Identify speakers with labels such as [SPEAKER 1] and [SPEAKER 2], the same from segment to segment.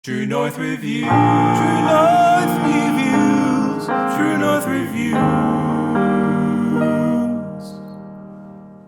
[SPEAKER 1] True North Reviews, True North Reviews, True North Reviews.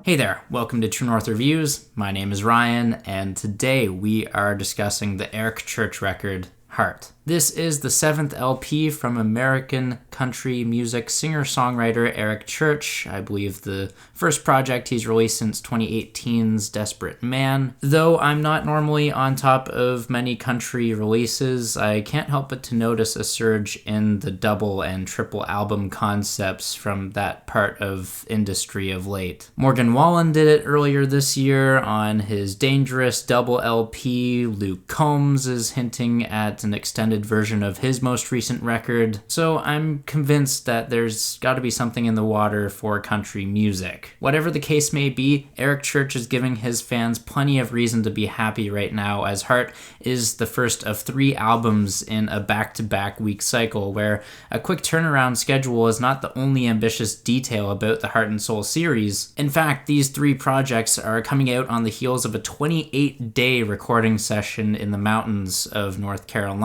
[SPEAKER 2] Hey there, welcome to True North Reviews. My name is Ryan, and today we are discussing the Eric Church record, Heart. This is the 7th LP from American country music singer-songwriter Eric Church. I believe the first project he's released since 2018's Desperate Man. Though I'm not normally on top of many country releases, I can't help but to notice a surge in the double and triple album concepts from that part of industry of late. Morgan Wallen did it earlier this year on his Dangerous double LP. Luke Combs is hinting at an extended version of his most recent record, so I'm convinced that there's got to be something in the water for country music. Whatever the case may be, Eric Church is giving his fans plenty of reason to be happy right now, as Heart is the first of 3 albums in a back-to-back week cycle, where a quick turnaround schedule is not the only ambitious detail about the Heart and Soul series. In fact, these 3 projects are coming out on the heels of a 28-day recording session in the mountains of North Carolina,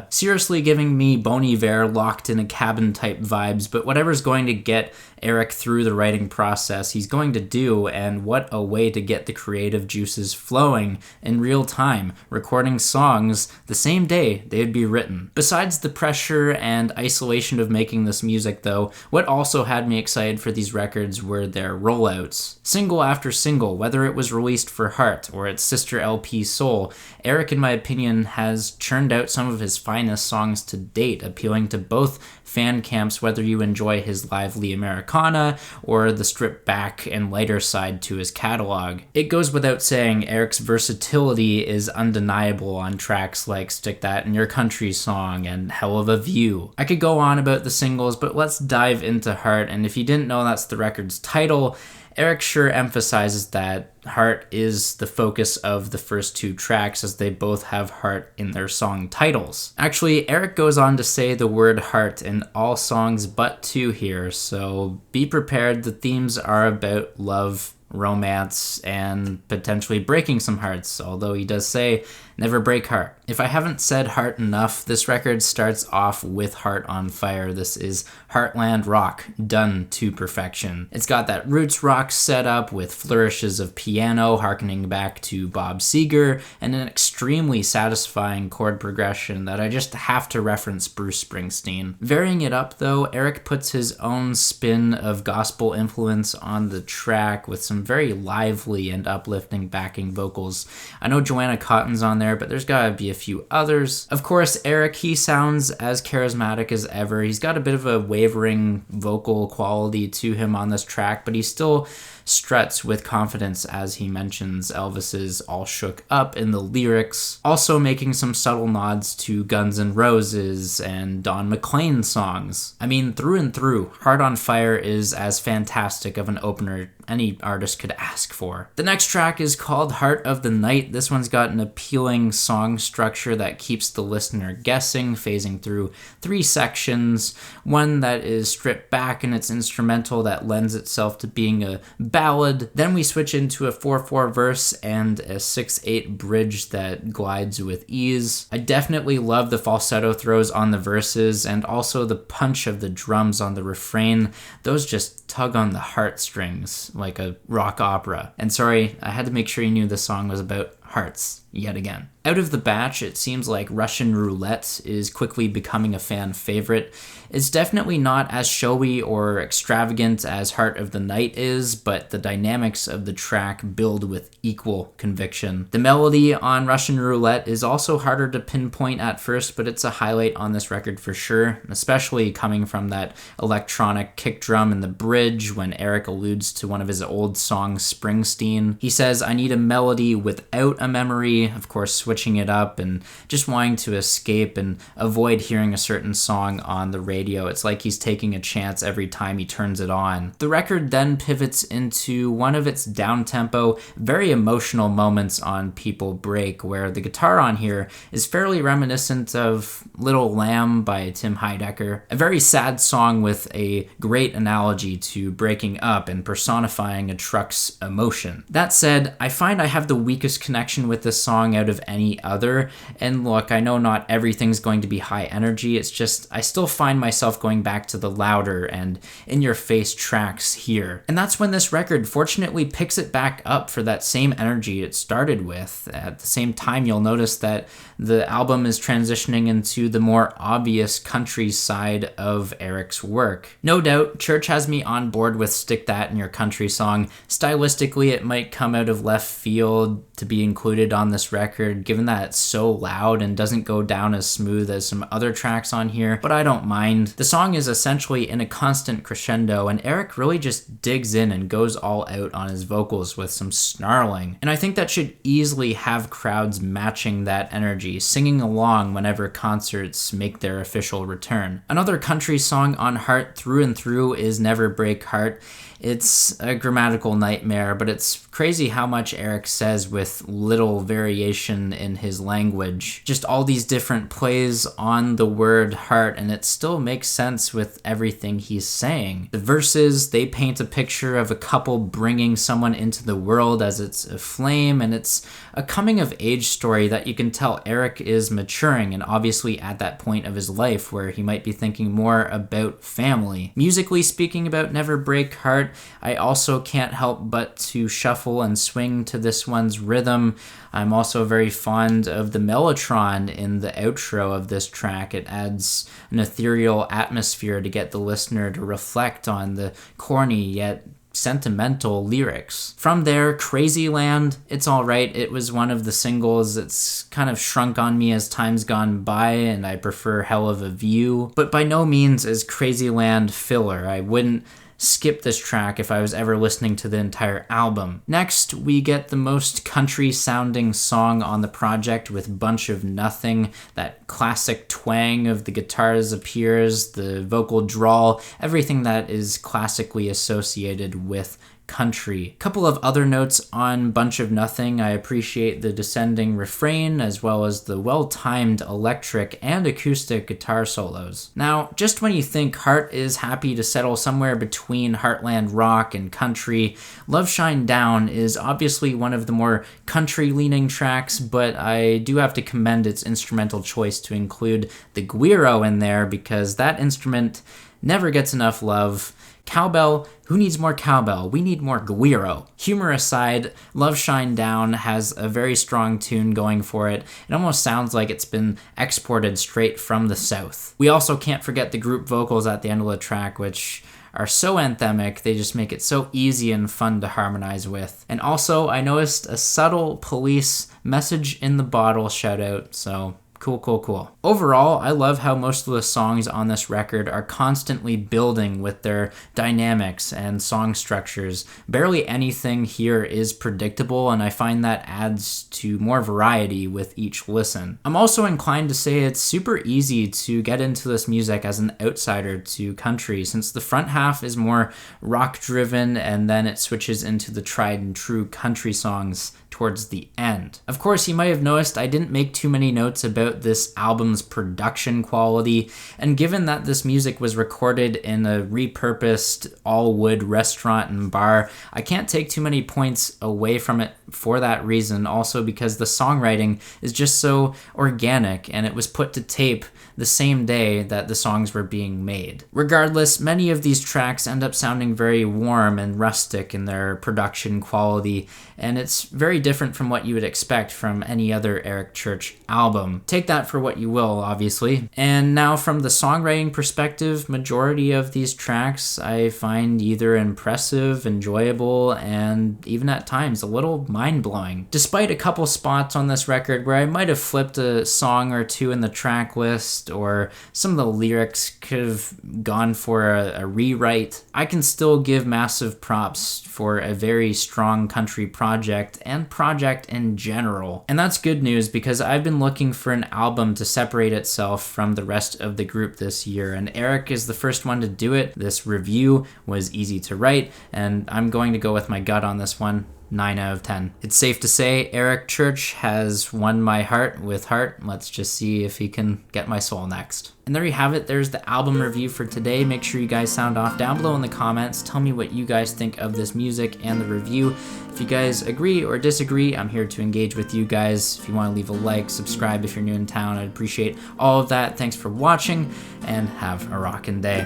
[SPEAKER 2] seriously giving me Bon Iver locked in a cabin type vibes, but whatever's going to get Eric through the writing process, he's going to do, and what a way to get the creative juices flowing in real time, recording songs the same day they'd be written. Besides the pressure and isolation of making this music though, what also had me excited for these records were their rollouts. Single after single, whether it was released for Heart or its sister LP Soul, Eric, in my opinion, has churned out some of his finest songs to date, appealing to both fan camps, whether you enjoy his lively Americana or the stripped back and lighter side to his catalog. It goes without saying, Eric's versatility is undeniable on tracks like Stick That in Your Country Song and Hell of a View. I could go on about the singles, but let's dive into Heart, and if you didn't know that's the record's title, Eric sure emphasizes that Heart is the focus of the first 2 tracks, as they both have Heart in their song titles. Actually, Eric goes on to say the word Heart in all songs but 2 here, so be prepared. The themes are about love, romance, and potentially breaking some hearts, although he does say, never break heart. If I haven't said Heart enough, this record starts off with Heart on Fire. This is Heartland rock done to perfection. It's got that roots rock setup with flourishes of piano harkening back to Bob Seger, and an extremely satisfying chord progression that I just have to reference Bruce Springsteen. Varying it up though, Eric puts his own spin of gospel influence on the track with some very lively and uplifting backing vocals. I know Joanna Cotton's on there, but there's gotta be a few others. Of course, Eric, he sounds as charismatic as ever. He's got a bit of a wavering vocal quality to him on this track, but he still struts with confidence as he mentions Elvis's All Shook Up in the lyrics, also making some subtle nods to Guns N' Roses and Don McLean songs. I mean, through and through, Heart on Fire is as fantastic of an opener any artist could ask for. The next track is called Heart of the Night. This one's got an appealing song structure that keeps the listener guessing, phasing through 3 sections, one that is stripped back in its instrumental that lends itself to being a ballad. Then we switch into a 4/4 verse and a 6/8 bridge that glides with ease. I definitely love the falsetto throws on the verses and also the punch of the drums on the refrain. Those just tug on the heartstrings like a rock opera. And sorry, I had to make sure you knew the song was about hearts yet again. Out of the batch, it seems like Russian Roulette is quickly becoming a fan favorite. It's definitely not as showy or extravagant as Heart of the Night is, but the dynamics of the track build with equal conviction. The melody on Russian Roulette is also harder to pinpoint at first, but it's a highlight on this record for sure, especially coming from that electronic kick drum in the bridge when Eric alludes to one of his old songs, Springsteen. He says, I need a melody without a memory, of course switching it up and just wanting to escape and avoid hearing a certain song on the radio. It's like he's taking a chance every time he turns it on. The record then pivots into one of its down-tempo, very emotional moments on People Break, where the guitar on here is fairly reminiscent of Little Lamb by Tim Heidecker, a very sad song with a great analogy to breaking up and personifying a truck's emotion. That said, I find I have the weakest connection with this song out of any other. And look, I know not everything's going to be high energy. It's just I still find myself going back to the louder and in-your-face tracks here. And that's when this record fortunately picks it back up for that same energy it started with. At the same time, you'll notice that the album is transitioning into the more obvious country side of Eric's work. No doubt, Church has me on board with Stick That in Your Country song. Stylistically, it might come out of left field to be included on this record, given that it's so loud and doesn't go down as smooth as some other tracks on here, but I don't mind. The song is essentially in a constant crescendo, and Eric really just digs in and goes all out on his vocals with some snarling. And I think that should easily have crowds matching that energy, singing along whenever concerts make their official return. Another country song on Heart through and through is Never Break Heart. It's a grammatical nightmare, but it's crazy how much Eric says with little variation in his language. Just all these different plays on the word heart, and it still makes sense with everything he's saying. The verses, they paint a picture of a couple bringing someone into the world as it's a flame, and it's a coming-of-age story that you can tell Eric is maturing, and obviously at that point of his life where he might be thinking more about family. Musically speaking about Never Break Heart, I also can't help but to shuffle and swing to this one's rhythm. I'm also very fond of the mellotron in the outro of this track. It adds an ethereal atmosphere to get the listener to reflect on the corny yet sentimental lyrics. From there, Crazy Land, it's alright. It was one of the singles that's kind of shrunk on me as time's gone by, and I prefer Hell of a View, but by no means is Crazy Land filler. I wouldn't skip this track if I was ever listening to the entire album. Next, we get the most country-sounding song on the project with Bunch of Nothing. That classic twang of the guitars appears, the vocal drawl, everything that is classically associated with country. Couple of other notes on Bunch of Nothing. I appreciate the descending refrain as well as the well-timed electric and acoustic guitar solos. Now, just when you think Heart is happy to settle somewhere between Heartland rock and country, Love Shine Down is obviously one of the more country-leaning tracks, but I do have to commend its instrumental choice to include the guiro in there because that instrument never gets enough love. Cowbell, who needs more cowbell? We need more guiro. Humor aside, Love Shine Down has a very strong tune going for it. It almost sounds like it's been exported straight from the South. We also can't forget the group vocals at the end of the track, which are so anthemic, they just make it so easy and fun to harmonize with. And also, I noticed a subtle Police message in the bottle shout out, so cool. Overall, I love how most of the songs on this record are constantly building with their dynamics and song structures. Barely anything here is predictable, and I find that adds to more variety with each listen. I'm also inclined to say it's super easy to get into this music as an outsider to country, since the front half is more rock-driven and then it switches into the tried and true country songs towards the end. Of course, you might have noticed I didn't make too many notes about this album's production quality, and given that this music was recorded in a repurposed all-wood restaurant and bar, I can't take too many points away from it for that reason, also because the songwriting is just so organic and it was put to tape the same day that the songs were being made. Regardless, many of these tracks end up sounding very warm and rustic in their production quality, and it's very different from what you would expect from any other Eric Church album. Take that for what you will, obviously. And now from the songwriting perspective, majority of these tracks I find either impressive, enjoyable, and even at times a little mind-blowing. Despite a couple spots on this record where I might have flipped a song or two in the track list, or some of the lyrics could have gone for a rewrite, I can still give massive props for a very strong country project and project in general. And that's good news because I've been looking for an album to separate itself from the rest of the group this year, and Eric is the first one to do it. This review was easy to write, and I'm going to go with my gut on this one. 9 out of 10. It's safe to say Eric Church has won my heart with Heart. Let's just see if he can get my soul next. And there you have it. There's the album review for today. Make sure you guys sound off down below in the comments. Tell me what you guys think of this music and the review. If you guys agree or disagree, I'm here to engage with you guys. If you want to leave a like, subscribe if you're new in town, I'd appreciate all of that. Thanks for watching, and have a rockin' day.